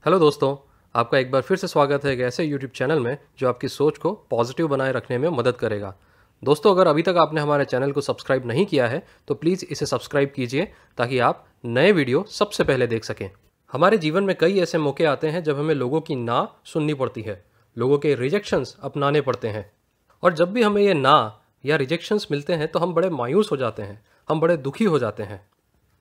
Hello दोस्तों, आपका एक बार फिर से स्वागत है एक ऐसे यूट्यूब चैनल में जो आपकी सोच को पॉजिटिव बनाए रखने में मदद करेगा। दोस्तों, अगर अभी तक आपने हमारे चैनल को सब्सक्राइब नहीं किया है तो प्लीज़ इसे सब्सक्राइब कीजिए ताकि आप नए वीडियो सबसे पहले देख सकें। हमारे जीवन में कई ऐसे मौके आते हैं जब हमें लोगों की ना सुननी पड़ती है, लोगों के रिजेक्शंस अपनाने पड़ते हैं। और जब भी हमें ये ना या रिजेक्शंस मिलते हैं तो हम बड़े मायूस हो जाते हैं, हम बड़े दुखी हो जाते हैं,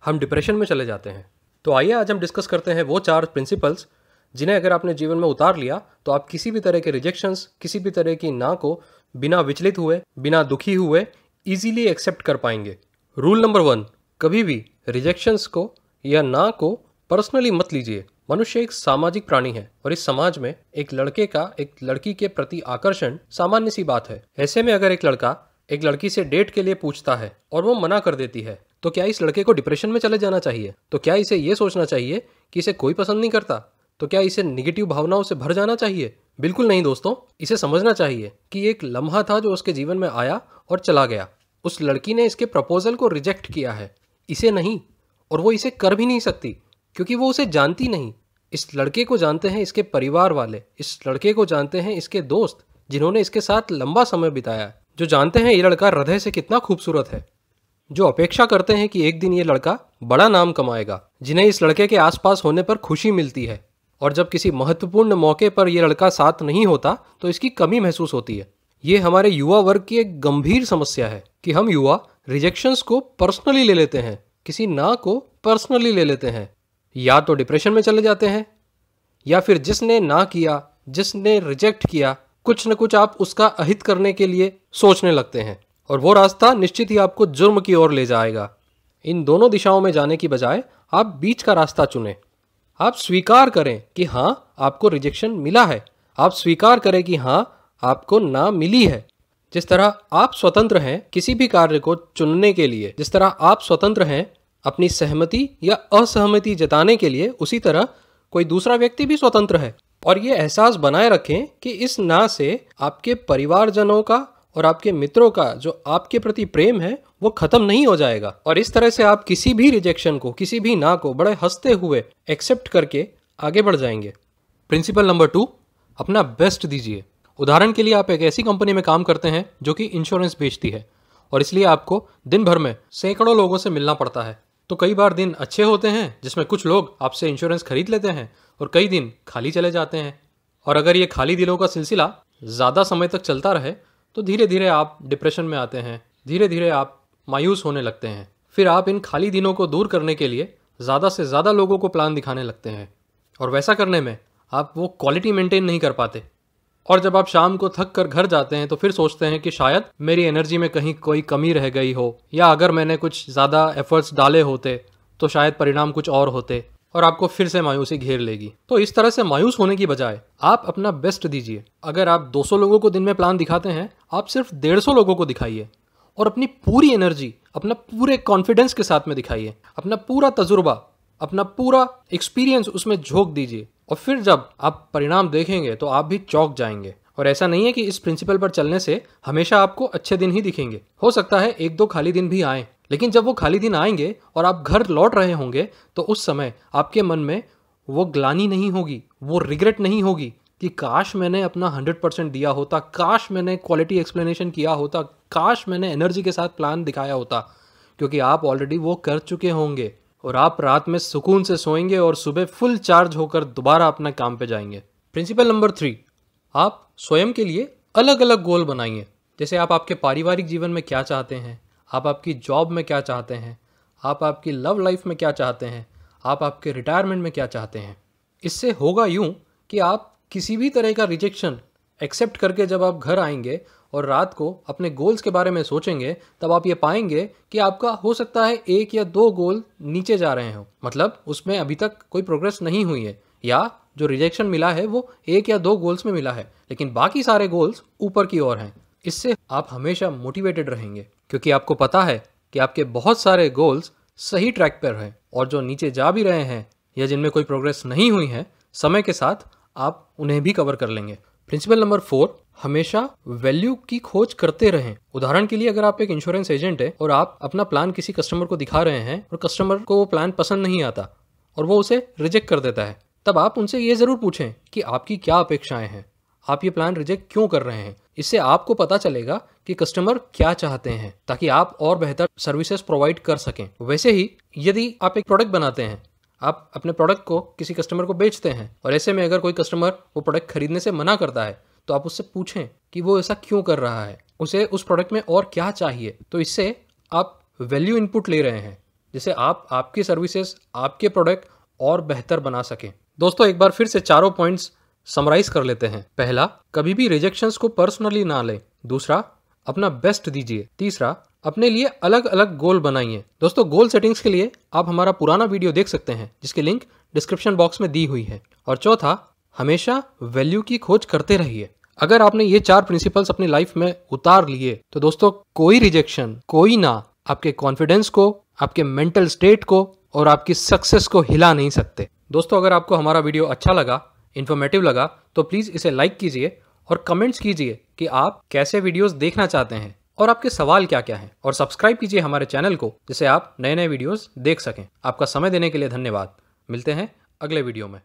हम डिप्रेशन में चले जाते हैं। तो आइए आज हम डिस्कस करते हैं वो 4 प्रिंसिपल्स जिन्हें अगर आपने जीवन में उतार लिया तो आप किसी भी तरह के रिजेक्शंस, किसी भी तरह की ना को बिना विचलित हुए, बिना दुखी हुए इजीली एक्सेप्ट कर पाएंगे। रूल नंबर 1, कभी भी रिजेक्शंस को या ना को पर्सनली मत लीजिए। मनुष्य एक सामाजिक प्राणी है और इस समाज में एक लड़के का एक लड़की के प्रति आकर्षण सामान्य सी बात है। ऐसे में अगर एक लड़का एक लड़की से डेट के लिए पूछता है और वो मना कर देती है तो क्या इस लड़के को डिप्रेशन में चले जाना चाहिए? तो क्या इसे ये सोचना चाहिए कि इसे कोई पसंद नहीं करता? तो क्या इसे निगेटिव भावनाओं से भर जाना चाहिए? बिल्कुल नहीं दोस्तों, इसे समझना चाहिए कि एक लम्हा था जो उसके जीवन में आया और चला गया। उस लड़की ने इसके प्रपोजल को रिजेक्ट किया है, इसे नहीं, और वो इसे कर भी नहीं सकती क्योंकि वो उसे जानती नहीं। इस लड़के को जानते हैं इसके परिवार वाले, इस लड़के को जानते हैं इसके दोस्त जिन्होंने इसके साथ लंबा समय बिताया है, जो जानते हैं ये लड़का हृदय से कितना खूबसूरत है, जो अपेक्षा करते हैं कि एक दिन ये लड़का बड़ा नाम कमाएगा, जिन्हें इस लड़के के आसपास होने पर खुशी मिलती है। और जब किसी महत्वपूर्ण मौके पर यह लड़का साथ नहीं होता तो इसकी कमी महसूस होती है। ये हमारे युवा वर्ग की एक गंभीर समस्या है कि हम युवा रिजेक्शंस को पर्सनली ले लेते हैं, किसी ना को पर्सनली ले लेते हैं। या तो डिप्रेशन में चले जाते हैं या फिर जिसने ना किया, जिसने रिजेक्ट किया, कुछ न कुछ आप उसका अहित करने के लिए सोचने लगते हैं और वो रास्ता निश्चित ही आपको जुर्म की ओर ले जाएगा। इन दोनों दिशाओं में जाने की बजाय आप बीच का रास्ता चुनें। आप स्वीकार करें कि हाँ, आपको रिजेक्शन मिला है। आप स्वीकार करें कि हाँ, आपको ना मिली है। जिस तरह आप स्वतंत्र हैं किसी भी कार्य को चुनने के लिए, जिस तरह आप स्वतंत्र हैं अपनी सहमति या असहमति जताने के लिए, उसी तरह कोई दूसरा व्यक्ति भी स्वतंत्र है। और ये एहसास बनाए रखें कि इस ना से आपके परिवारजनों का और आपके मित्रों का जो आपके प्रति प्रेम है वो खत्म नहीं हो जाएगा। और इस तरह से आप किसी भी रिजेक्शन को, किसी भी ना को बड़े हंसते हुए एक्सेप्ट करके आगे बढ़ जाएंगे। प्रिंसिपल नंबर 2, अपना बेस्ट दीजिए। उदाहरण के लिए आप एक ऐसी कंपनी में काम करते हैं जो कि इंश्योरेंस बेचती है और इसलिए आपको दिन भर में सैकड़ों लोगों से मिलना पड़ता है। तो कई बार दिन अच्छे होते हैं जिसमें कुछ लोग आपसे इंश्योरेंस खरीद लेते हैं और कई दिन खाली चले जाते हैं। और अगर ये खाली दिलों का सिलसिला ज़्यादा समय तक चलता रहे तो धीरे धीरे आप डिप्रेशन में आते हैं, धीरे धीरे आप मायूस होने लगते हैं। फिर आप इन खाली दिनों को दूर करने के लिए ज़्यादा से ज़्यादा लोगों को प्लान दिखाने लगते हैं और वैसा करने में आप वो क्वालिटी मेंटेन नहीं कर पाते। और जब आप शाम को थक कर घर जाते हैं तो फिर सोचते हैं कि शायद मेरी एनर्जी में कहीं कोई कमी रह गई हो, या अगर मैंने कुछ ज़्यादा एफर्ट्स डाले होते तो शायद परिणाम कुछ और होते, और आपको फिर से मायूसी घेर लेगी। तो इस तरह से मायूस होने की बजाय आप अपना बेस्ट दीजिए। अगर आप 200 लोगों को दिन में प्लान दिखाते हैं, आप सिर्फ 150 लोगों को दिखाइए और अपनी पूरी एनर्जी, अपना पूरे कॉन्फिडेंस के साथ में दिखाइए। अपना पूरा तजुर्बा, अपना पूरा एक्सपीरियंस उसमें झोंक दीजिए और फिर जब आप परिणाम देखेंगे तो आप भी चौंक जाएंगे। और ऐसा नहीं है कि इस प्रिंसिपल पर चलने से हमेशा आपको अच्छे दिन ही दिखेंगे। हो सकता है 1-2 खाली दिन भी आए, लेकिन जब वो खाली दिन आएंगे और आप घर लौट रहे होंगे तो उस समय आपके मन में वो ग्लानि नहीं होगी, वो रिग्रेट नहीं होगी कि काश मैंने अपना 100% दिया होता, काश मैंने क्वालिटी एक्सप्लेनेशन किया होता, काश मैंने एनर्जी के साथ प्लान दिखाया होता, क्योंकि आप ऑलरेडी वो कर चुके होंगे और आप रात में सुकून से सोएंगे और सुबह फुल चार्ज होकर दोबारा अपने काम पे जाएंगे। प्रिंसिपल नंबर 3, आप स्वयं के लिए अलग अलग गोल बनाइए। जैसे आप आपके पारिवारिक जीवन में क्या चाहते हैं, आप आपकी जॉब में क्या चाहते हैं, आप आपकी लव लाइफ में क्या चाहते हैं, आप आपके रिटायरमेंट में क्या चाहते हैं। इससे होगा यूं कि आप किसी भी तरह का रिजेक्शन एक्सेप्ट करके जब आप घर आएंगे और रात को अपने गोल्स के बारे में सोचेंगे, तब आप ये पाएंगे कि आपका हो सकता है 1 या 2 गोल नीचे जा रहे हो, मतलब उसमें अभी तक कोई प्रोग्रेस नहीं हुई है, या जो रिजेक्शन मिला है वो 1 या 2 गोल्स में मिला है, लेकिन बाकी सारे गोल्स ऊपर की ओर हैं। इससे आप हमेशा मोटिवेटेड रहेंगे क्योंकि आपको पता है कि आपके बहुत सारे गोल्स सही ट्रैक पर हैं और जो नीचे जा भी रहे हैं या जिनमें कोई प्रोग्रेस नहीं हुई है, समय के साथ आप उन्हें भी कवर कर लेंगे। प्रिंसिपल नंबर 4, हमेशा वैल्यू की खोज करते रहें। उदाहरण के लिए अगर आप एक इंश्योरेंस एजेंट है और आप अपना प्लान किसी कस्टमर को दिखा रहे हैं और कस्टमर को वो प्लान पसंद नहीं आता और वो उसे रिजेक्ट कर देता है, तब आप उनसे ये ज़रूर पूछें कि आपकी क्या अपेक्षाएं हैं, आप ये प्लान रिजेक्ट क्यों कर रहे हैं। इससे आपको पता चलेगा कि कस्टमर क्या चाहते हैं, ताकि आप और बेहतर सर्विसेज प्रोवाइड कर सकें। वैसे ही यदि आप एक प्रोडक्ट बनाते हैं, आप अपने प्रोडक्ट को किसी कस्टमर को बेचते हैं और ऐसे में अगर कोई कस्टमर वो प्रोडक्ट खरीदने से मना करता है, तो आप उससे पूछें कि वो ऐसा क्यों कर रहा है, उसे उस प्रोडक्ट में और क्या चाहिए। तो इससे आप वैल्यू इनपुट ले रहे हैं, जिससे आप आपकी सर्विसेज, आपके प्रोडक्ट और बेहतर बना सकें। दोस्तों, एक बार फिर से चारों पॉइंट्स समराइज कर लेते हैं। पहला, कभी भी रिजेक्शंस को पर्सनली ना लें। दूसरा, अपना बेस्ट दीजिए। तीसरा, अपने लिए अलग अलग गोल बनाइए। दोस्तों, गोल सेटिंग्स के लिए आप हमारा पुराना वीडियो देख सकते हैं, जिसकी लिंक डिस्क्रिप्शन बॉक्स में दी हुई है। और चौथा, हमेशा वैल्यू की खोज करते रहिए। अगर आपने ये 4 प्रिंसिपल्स अपनी लाइफ में उतार लिए तो दोस्तों, कोई रिजेक्शन, कोई ना आपके कॉन्फिडेंस को, आपके मेंटल स्टेट को और आपकी सक्सेस को हिला नहीं सकते। दोस्तों, अगर आपको हमारा वीडियो अच्छा लगा, इन्फॉर्मेटिव लगा, तो प्लीज़ इसे लाइक कीजिए और कमेंट्स कीजिए कि आप कैसे वीडियोस देखना चाहते हैं और आपके सवाल क्या क्या हैं। और सब्सक्राइब कीजिए हमारे चैनल को, जिससे आप नए नए वीडियोस देख सकें। आपका समय देने के लिए धन्यवाद। मिलते हैं अगले वीडियो में।